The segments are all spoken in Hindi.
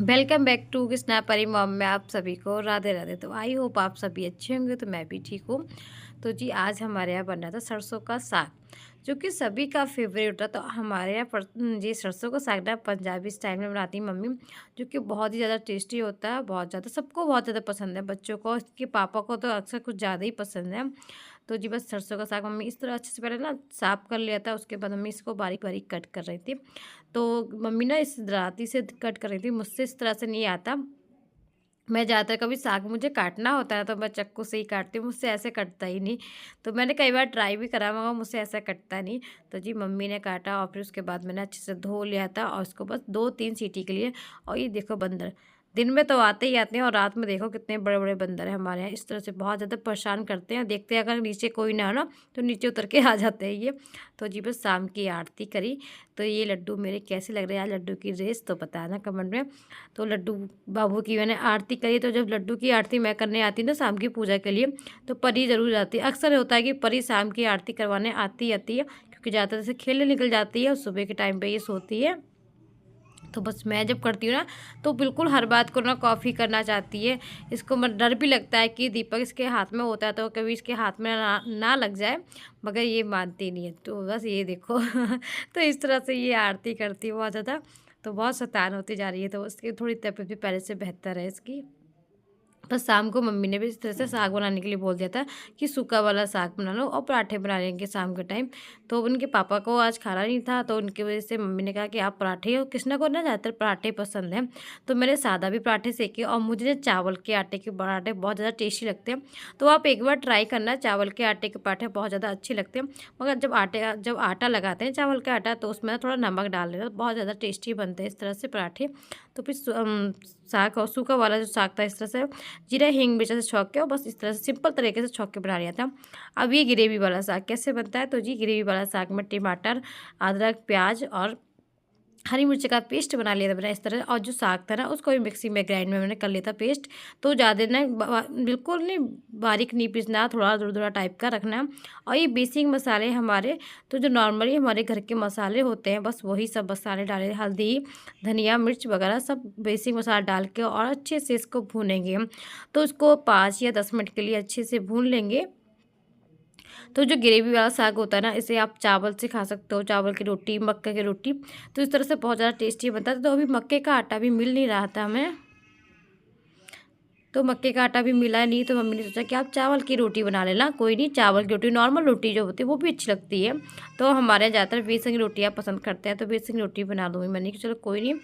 वेलकम बैक टू कृष्णा परी मॉम में आप सभी को राधे राधे। तो आई होप आप सभी अच्छे होंगे। तो मैं भी ठीक हूँ। तो जी आज हमारे यहाँ बन रहा था सरसों का साग, जो कि सभी का फेवरेट होता है। तो हमारे यहाँ जी सरसों का साग ना पंजाबी स्टाइल में बनाती है मम्मी, जो कि बहुत ही ज़्यादा टेस्टी होता है। बहुत ज़्यादा सबको बहुत ज़्यादा पसंद है, बच्चों को, इसके पापा को तो अक्सर कुछ ज़्यादा ही पसंद है। तो जी बस सरसों का साग मम्मी इस तरह अच्छे से पहले ना साफ कर लिया था। उसके बाद मम्मी इसको बारीक बारीक कट कर रही थी। तो मम्मी ना इस दराती से कट कर रही थी, मुझसे इस तरह से नहीं आता। मैं ज़्यादातर कभी साग मुझे काटना होता है तो मैं चाकू से ही काटती हूँ, मुझसे ऐसे कटता ही नहीं। तो मैंने कई बार ट्राई भी करा मगर मुझसे ऐसा कटता नहीं। तो जी मम्मी ने काटा और फिर उसके बाद मैंने अच्छे से धो लिया था और उसको बस 2-3 सीटी के लिए। और ये देखो बंदर दिन में तो आते ही आते हैं और रात में देखो कितने बड़े बड़े बंदर हैं हमारे यहाँ। इस तरह से बहुत ज़्यादा परेशान करते हैं, देखते हैं अगर नीचे कोई ना हो ना तो नीचे उतर के आ जाते हैं ये। तो जी बस शाम की आरती करी। तो ये लड्डू मेरे कैसे लग रहे हैं, लड्डू की रेस तो बताना कमेंट में। तो लड्डू बाबू की मैंने आरती करी। तो जब लड्डू की आरती मैं करने आती ना शाम की पूजा के लिए, तो परी ज़रूर आती है। अक्सर होता है कि परी शाम की आरती करवाने आती है, क्योंकि ज़्यादातर से खेलने निकल जाती है और सुबह के टाइम पे ये सोती है। तो बस मैं जब करती हूँ ना तो बिल्कुल हर बात को ना कॉफ़ी करना चाहती है। इसको डर भी लगता है कि दीपक इसके हाथ में होता है तो कभी इसके हाथ में ना लग जाए, मगर ये मानती नहीं है। तो बस ये देखो तो इस तरह से ये आरती करती है बहुत ज़्यादा। तो बहुत शैतान होती जा रही है। तो उसकी थोड़ी तबीयत भी पहले से बेहतर है इसकी। बस शाम को मम्मी ने भी इस तरह से साग बनाने के लिए बोल दिया था कि सूखा वाला साग बना लो और पराठे बना लेंगे शाम के टाइम। तो उनके पापा को आज खाना नहीं था तो उनकी वजह से मम्मी ने कहा कि आप पराठे, और कृष्णा को ना ज़्यादातर पराठे पसंद हैं। तो मैंने सादा भी पराठे सेके और मुझे चावल के आटे के पराठे बहुत ज़्यादा टेस्टी लगते हैं। तो आप एक बार ट्राई करना, चावल के आटे के पराठे बहुत ज़्यादा अच्छे लगते हैं। मगर जब आटा लगाते हैं चावल का आटा तो उसमें थोड़ा नमक डाल देना, बहुत ज़्यादा टेस्टी बनते हैं इस तरह से पराठे। तो फिर साग और सूखा वाला जो साग था इस तरह से जीरा हींग मिर्चा से छौंक के और बस इस तरह से सिंपल तरीके से छौंक के बना लिया था। अब ये ग्रेवी वाला साग कैसे बनता है, तो जी ग्रेवी वाला साग में टमाटर, अदरक, प्याज और हरी मिर्च का पेस्ट बना लिया था मैंने इस तरह। और जो साग था ना उसको भी मिक्सी में ग्राइंड में मैंने कर लिया था पेस्ट। तो ज़्यादा ना बिल्कुल नहीं बारीक नहीं पीसना, थोड़ा दुरदुरा टाइप का रखना है। और ये बेसिक मसाले हमारे, तो जो नॉर्मली हमारे घर के मसाले होते हैं बस वही सब मसाले डाले, हल्दी, धनिया, मिर्च वगैरह सब बेसिक मसाला डाल के और अच्छे से इसको भूनेंगे हम। तो इसको 5 या 10 मिनट के लिए अच्छे से भून लेंगे। तो जो ग्रेवी वाला साग होता है ना इसे आप चावल से खा सकते हो, चावल की रोटी, मक्के की रोटी। तो इस तरह से बहुत ज़्यादा टेस्टी बनता है। तो अभी मक्के का आटा भी मिल नहीं रहा था हमें, तो मक्के का आटा भी मिला नहीं। तो मम्मी ने सोचा कि आप चावल की रोटी बना लेना। कोई नहीं, चावल की रोटी नॉर्मल रोटी जो होती है वो भी अच्छी लगती है। तो हमारे ज़्यादातर बेसन की रोटियाँ पसंद करते हैं, तो बेसन की रोटी बना दूँगी मैंने कि चलो कोई नहीं।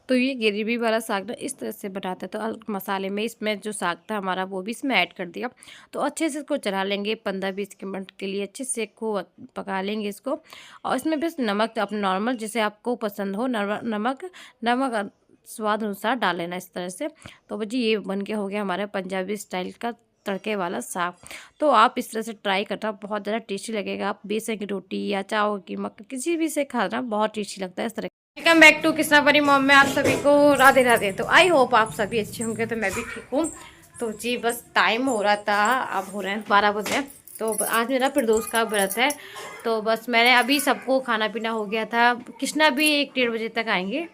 तो ये ग्रेवी वाला साग ना इस तरह से बनाते हैं। तो मसाले में इसमें जो साग था हमारा वो भी इसमें ऐड कर दिया। तो अच्छे से इसको चला लेंगे 15-20 के मिनट के लिए, अच्छे से को पका लेंगे इसको। और इसमें बस नमक अपना नॉर्मल जैसे आपको पसंद हो नमक नमक स्वाद अनुसार डाल लेना इस तरह से। तो जी ये बन के हो गया हमारा पंजाबी स्टाइल का तड़के वाला साग। तो आप इस तरह से ट्राई करना, बहुत ज़्यादा टेस्टी लगेगा। आप बेसन की रोटी या चावल की मक्का किसी भी से खाना बहुत टेस्टी लगता है इस तरह। वेलकम बैक टू कृष्णा परी मॉम में आप सभी को राधे राधे। तो आई होप आप सभी अच्छे होंगे। तो मैं भी ठीक हूँ। तो जी बस टाइम हो रहा था, अब हो रहे हैं 12 बजे। तो आज मेरा प्रदोष का व्रत है। तो बस मैंने अभी सबको खाना पीना हो गया था। कृष्णा भी 1-1:30 बजे तक आएंगे।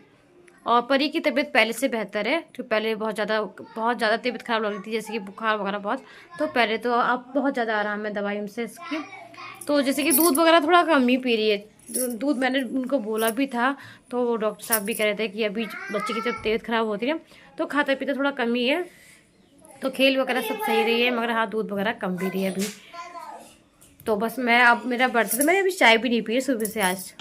और परी की तबीयत पहले से बेहतर है, तो पहले बहुत ज़्यादा तबीयत खराब लग रही थी, जैसे कि बुखार वगैरह बहुत। तो पहले तो अब बहुत ज़्यादा आराम है दवाई उनसे इसकी। तो जैसे कि दूध वगैरह थोड़ा कम ही पी रही है। दूध मैंने उनको बोला भी था, तो डॉक्टर साहब भी कह रहे थे कि अभी बच्चे की जब तबीयत खराब होती है तो खाता पीता थोड़ा कम ही है। तो खेल वगैरह सब सही रही है, मगर हाँ दूध वगैरह कम भी रही है अभी। तो बस मैं अब मेरा बर्थडे, तो मैंने अभी चाय भी नहीं पी सुबह से आज।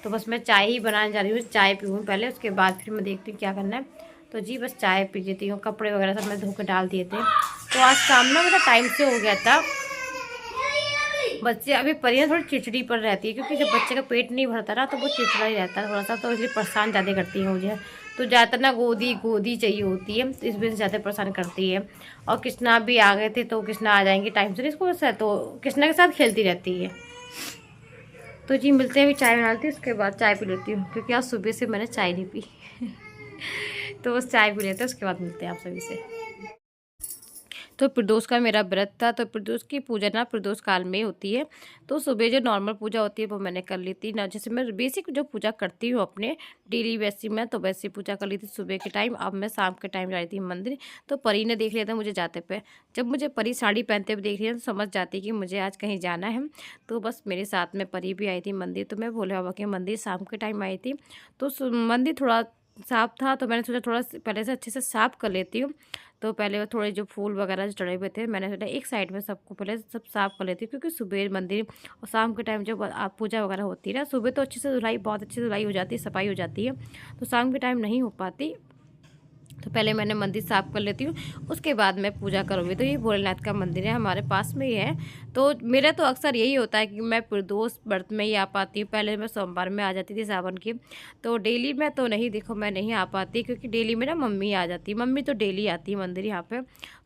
तो बस मैं चाय ही बनाने जा रही हूँ, चाय पीऊँ पहले, उसके बाद फिर मैं देखती हूँ क्या करना है। तो जी बस चाय पी लेती हूँ। कपड़े वगैरह सब मैं धो के डाल दिए थे। तो आज शाम ना मेरा टाइम से हो गया था। बच्चे अभी परियां थोड़ी चिड़चिड़ी पर रहती है, क्योंकि जब बच्चे का पेट नहीं भरता ना तो वो चिड़चिड़ा ही रहता है थोड़ा सा। तो इसलिए परेशान ज़्यादा करती है मुझे। तो ज़्यादातर ना गोदी गोदी चाहिए होती है, तो इस वजह से ज़्यादा परेशान करती है। और कृष्णा भी आ गए थे, तो कृष्णा आ जाएंगे टाइम से स्कूल से, तो कृष्णा के साथ खेलती रहती है। तो जी मिलते हैं, अभी चाय बनाती हूँ उसके बाद चाय पी लेती हूँ, क्योंकि आज सुबह से मैंने चाय नहीं पी तो बस चाय पी लेते हैं उसके बाद मिलते हैं आप सभी से। तो प्रदोष का मेरा व्रत था, तो प्रदोष की पूजा ना प्रदोष काल में होती है। तो सुबह जो नॉर्मल पूजा होती है वो मैंने कर ली थी ना, जैसे मैं बेसिक जो पूजा करती हूँ अपने डेली वैसी मैं तो वैसी पूजा कर ली थी सुबह के टाइम। अब मैं शाम के टाइम जा रही थी मंदिर, तो परी ने देख लिया था मुझे जाते पे। जब मुझे परी साड़ी पहनते हुए देख लिया तो समझ जाती कि मुझे आज कहीं जाना है। तो बस मेरे साथ में परी भी आई थी मंदिर, तो मैं भोले बाबा के मंदिर शाम के टाइम आई थी। तो मंदिर थोड़ा साफ था, तो मैंने सोचा थोड़ा पहले से अच्छे से साफ कर लेती हूँ। तो पहले वो थोड़े जो फूल वगैरह जो चढ़े हुए थे मैंने सोचा एक साइड में सबको पहले सब साफ कर लेती हूँ, क्योंकि सुबह मंदिर और शाम के टाइम जब आप पूजा वगैरह होती है ना, सुबह तो अच्छे से धुलाई बहुत अच्छी धुलाई हो जाती है, सफाई हो जाती है, तो शाम के टाइम नहीं हो पाती। तो पहले मैंने मंदिर साफ़ कर लेती हूँ, उसके बाद मैं पूजा करूँगी। तो ये भोलेनाथ का मंदिर है, हमारे पास में ही है। तो मेरा तो अक्सर यही होता है कि मैं प्रदोष व्रत में ही आ पाती हूँ। पहले मैं सोमवार में आ जाती थी सावन की, तो डेली में तो नहीं, देखो मैं नहीं आ पाती, क्योंकि डेली में ना मम्मी आ जाती है। मम्मी तो डेली आती है मंदिर यहाँ पे।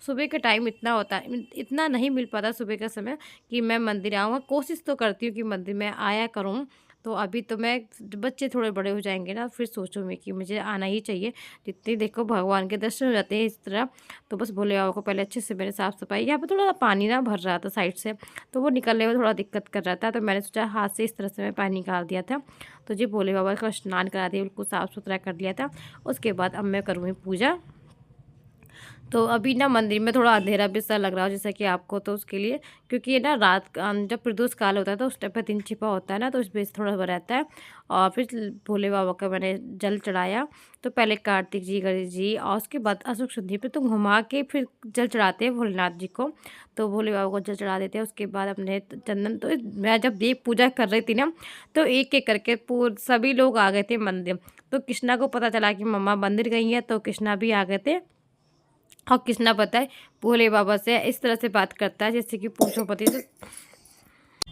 सुबह के टाइम इतना होता है, इतना नहीं मिल पाता सुबह का समय कि मैं मंदिर आऊँ। कोशिश तो करती हूँ कि मंदिर में आया करूँ। तो अभी तो मैं, बच्चे थोड़े बड़े हो जाएंगे ना, फिर सोचूंगी कि मुझे आना ही चाहिए। जितने देखो भगवान के दर्शन हो जाते हैं इस तरह। तो बस भोले बाबा को पहले अच्छे से मैंने साफ़ सफाई, यहाँ पे थोड़ा पानी ना भर रहा था साइड से, तो वो निकलने में थोड़ा दिक्कत कर रहा था, तो मैंने सोचा हाथ से इस तरह से मैं पानी निकाल दिया था। तो जी भोले बाबा का स्नान करा दिया, बिल्कुल साफ़ सुथरा कर लिया था। उसके बाद अब मैं करूँगी पूजा। तो अभी ना मंदिर में थोड़ा अंधेरा भी सा लग रहा हो जैसा कि आपको, तो उसके लिए, क्योंकि ये ना रात का जब प्रदोष काल होता है तो उस टाइम पर दिन छिपा होता है ना, तो उस बेस थोड़ा रहता है। और फिर भोले बाबा का मैंने जल चढ़ाया। तो पहले कार्तिक जी, गणेश जी, और उसके बाद अशोक सुंदरी पे तो घुमा के फिर जल चढ़ाते हैं भोलेनाथ जी को। तो भोले बाबा को जल चढ़ा देते हैं। उसके बाद अपने चंदन, तो मैं जब देव पूजा कर रही थी ना, तो एक एक करके सभी लोग आ गए थे मंदिर। तो कृष्णा को पता चला कि मम्मा मंदिर गई है, तो कृष्णा भी आ गए थे। और कृष्णा पता है भोले बाबा से इस तरह से बात करता है जैसे कि पूछो पति।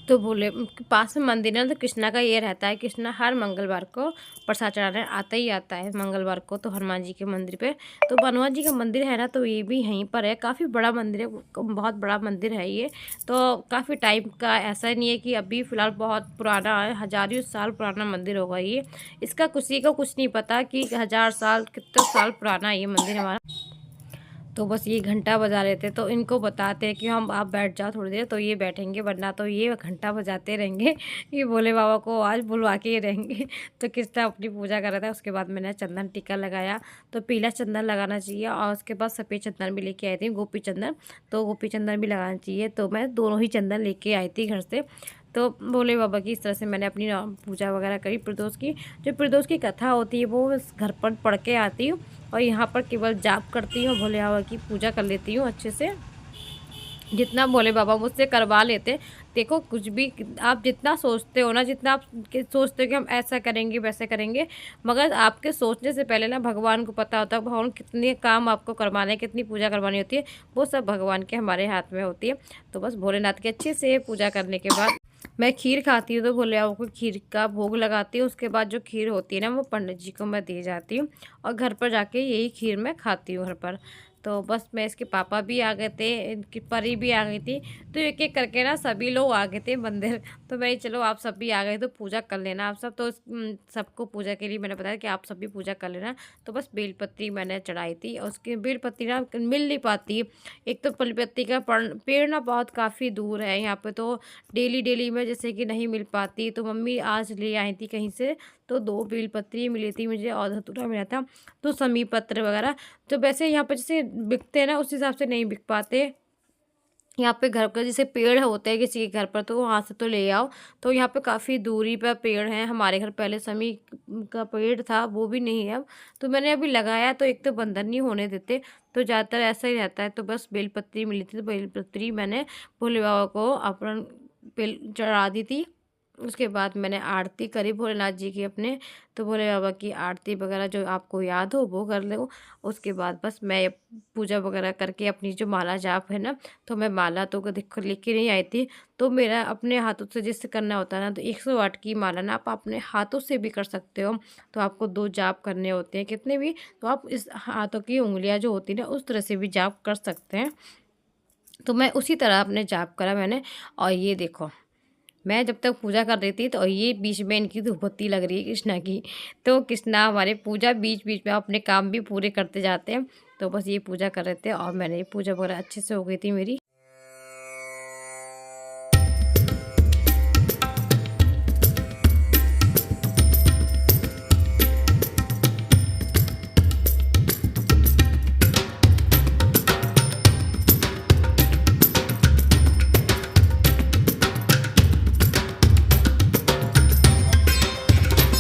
तो भोले पास में मंदिर है, तो कृष्णा का ये रहता है, कृष्णा हर मंगलवार को प्रसाद चढ़ाने आता ही आता है मंगलवार को, तो हनुमान जी के मंदिर पे। तो हनुमान जी का मंदिर है ना, तो ये भी यहीं पर है। काफ़ी बड़ा मंदिर है, बहुत बड़ा मंदिर है ये। तो काफ़ी टाइम का, ऐसा नहीं है कि अभी फ़िलहाल बहुत पुराना है, हज़ारों साल पुराना मंदिर होगा ये। इसका किसी को कुछ नहीं पता कि 1000 साल कितने साल पुराना है ये मंदिर हमारा। तो बस ये घंटा बजा रहे थे, तो इनको बताते हैं कि हम आप बैठ जाओ थोड़ी देर, तो ये बैठेंगे, वरना तो ये घंटा बजाते रहेंगे। ये भोले बाबा को आज बुलवा के ही रहेंगे। तो कृष्णा अपनी पूजा कर रहा था। उसके बाद मैंने चंदन टीका लगाया। तो पीला चंदन लगाना चाहिए, और उसके बाद सफ़ेद चंदन भी लेके आई थी, गोपी चंदन। तो गोपी चंदन भी लगाना चाहिए, तो मैं दोनों ही चंदन लेके आई थी घर से। तो भोले बाबा की इस तरह से मैंने अपनी पूजा वगैरह करी प्रदोष की। जो प्रदोष की कथा होती है वो घर पर पढ़ के आती हूँ, और यहाँ पर केवल जाप करती हूँ, भोले बाबा की पूजा कर लेती हूँ अच्छे से, जितना भोले बाबा मुझसे करवा लेते। देखो कुछ भी आप जितना सोचते हो ना, जितना आप सोचते हो कि हम ऐसा करेंगे वैसा करेंगे, मगर आपके सोचने से पहले ना भगवान को पता होता है भगवान कितने काम आपको करवाने हैं, कितनी पूजा करवानी होती है, वो सब भगवान के हमारे हाथ में होती है। तो बस भोलेनाथ की अच्छे से पूजा करने के बाद मैं खीर खाती हूँ, तो भोले बाबा को खीर का भोग लगाती हूँ। उसके बाद जो खीर होती है ना, वो पंडित जी को मैं दे जाती हूँ, और घर पर जाके यही खीर मैं खाती हूँ घर पर। तो बस मैं, इसके पापा भी आ गए थे, इनकी परी भी आ गई थी। तो एक एक करके ना सभी लोग आ गए थे मंदिर। तो मैं, चलो आप सब भी आ गए तो पूजा कर लेना आप सब। तो सबको पूजा के लिए मैंने बताया कि आप सब भी पूजा कर लेना। तो बस बेलपत्री मैंने चढ़ाई थी, और उसकी बेलपत्री ना मिल नहीं पाती। एक तो बेलपत्री का पेड़ ना बहुत काफ़ी दूर है यहाँ पे, तो डेली डेली में जैसे कि नहीं मिल पाती। तो मम्मी आज ले आई थी कहीं से, तो 2 बेलपत्री मिली थी मुझे, और धतूरा मिला था, तो समी पत्र वगैरह। तो वैसे यहाँ पे जैसे बिकते हैं ना, उस हिसाब से नहीं बिक पाते। यहाँ पे घर का जैसे पेड़ होते हैं किसी के घर पर, तो वहाँ से तो ले आओ। तो यहाँ पे काफ़ी दूरी पर पेड़ हैं। हमारे घर पहले समी का पेड़ था, वो भी नहीं है अब। तो मैंने अभी लगाया, तो एक तो बंधन नहीं होने देते, तो ज़्यादातर ऐसा ही रहता है। तो बस बेलपत्री मिली थी, तो बेलपत्री मैंने भोले बाबा को अपन बेल चढ़ा दी थी। उसके बाद मैंने आरती करी भोलेनाथ जी की अपने। तो भोले बाबा की आरती वगैरह जो आपको याद हो वो कर लो। उसके बाद बस मैं पूजा वगैरह करके अपनी जो माला जाप है ना, तो मैं माला तो देखो लेके नहीं आई थी। तो मेरा अपने हाथों से जिससे करना होता है ना, तो 108 की माला ना आप अपने हाथों से भी कर सकते हो। तो आपको 2 जाप करने होते हैं कितने भी, तो आप इस हाथों की उंगलियां जो होती है ना, उस तरह से भी जाप कर सकते हैं। तो मैं उसी तरह अपने जाप करा मैंने। और ये देखो, मैं जब तक पूजा कर रही थी, तो ये बीच में इनकी धूपबत्ती लग रही है कृष्णा की। तो कृष्णा हमारे पूजा बीच बीच में अपने काम भी पूरे करते जाते हैं। तो बस ये पूजा कर रहे थे और मैंने ये पूजा वगैरह अच्छे से हो गई थी मेरी।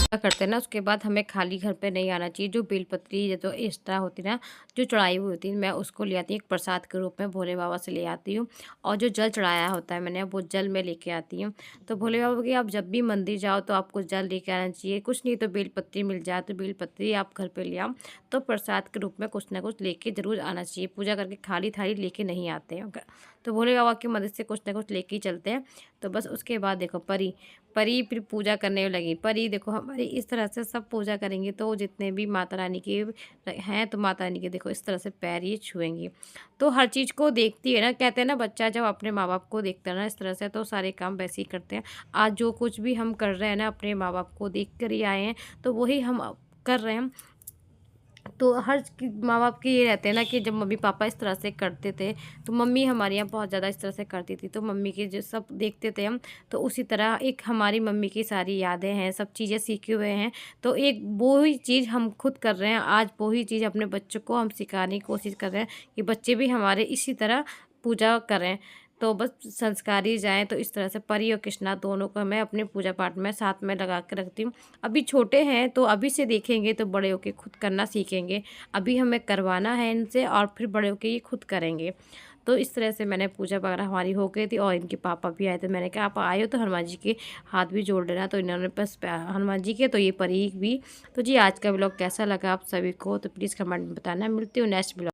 क्या करते हैं ना, उसके बाद हमें खाली घर पे नहीं आना चाहिए। जो बेलपत्री या जो एक्स्ट्रा होती है ना, जो चढ़ाई हुई होती है, मैं उसको ले आती हूँ एक प्रसाद के रूप में, भोले बाबा से ले आती हूँ। और जो जल चढ़ाया होता है मैंने, वो जल में लेके आती हूँ। तो भोले बाबा की आप जब भी मंदिर जाओ तो आपको जल लेके आना चाहिए। कुछ नहीं तो बेलपत्री मिल जाए तो बेलपत्री आप घर पे ले आओ, तो प्रसाद के रूप में कुछ ना कुछ लेके ज़रूर आना चाहिए। पूजा करके खाली थाली लेके नहीं आते हैं। तो भोले बाबा की मदद से कुछ ना कुछ लेके ही चलते हैं। तो बस उसके बाद देखो परी परी फिर पूजा करने लगी। परी देखो हमारी इस तरह से सब पूजा करेंगे, तो जितने भी माता रानी के हैं तो माता रानी के देखो इस तरह से पैर ये छुएंगी। तो हर चीज़ को देखती है ना, कहते हैं ना बच्चा जब अपने माँ बाप को देखता है ना इस तरह से, तो सारे काम वैसे ही करते हैं। आज जो कुछ भी हम कर रहे हैं ना, अपने माँ बाप को देख कर ही आए हैं, तो वही हम अब कर रहे हैं। तो हर माँ बाप के ये रहते हैं ना कि जब मम्मी पापा इस तरह से करते थे, तो मम्मी हमारे यहाँ बहुत ज़्यादा इस तरह से करती थी, तो मम्मी के जो सब देखते थे हम, तो उसी तरह एक हमारी मम्मी की सारी यादें हैं, सब चीज़ें सीखे हुए हैं। तो एक वो ही चीज़ हम खुद कर रहे हैं आज, वो ही चीज़ अपने बच्चों को हम सिखाने की कोशिश कर रहे हैं कि बच्चे भी हमारे इसी तरह पूजा करें। तो बस संस्कारी जाएँ, तो इस तरह से परी और कृष्णा दोनों को मैं अपने पूजा पाठ में साथ में लगा के रखती हूँ। अभी छोटे हैं तो अभी से देखेंगे तो बड़े होके खुद करना सीखेंगे। अभी हमें करवाना है इनसे और फिर बड़े होके ये खुद करेंगे। तो इस तरह से मैंने पूजा वगैरह हमारी हो गई थी और इनके पापा भी आए थे। मैंने कहा आप आए हो तो हनुमान जी के हाथ भी जोड़ लेना, तो इन्होंने बस हनुमान जी के, तो ये परी भी। तो जी आज का व्लॉग कैसा लगा आप सभी को, तो प्लीज़ कमेंट में बताना। मिलती हूँ नेक्स्ट व्लॉग।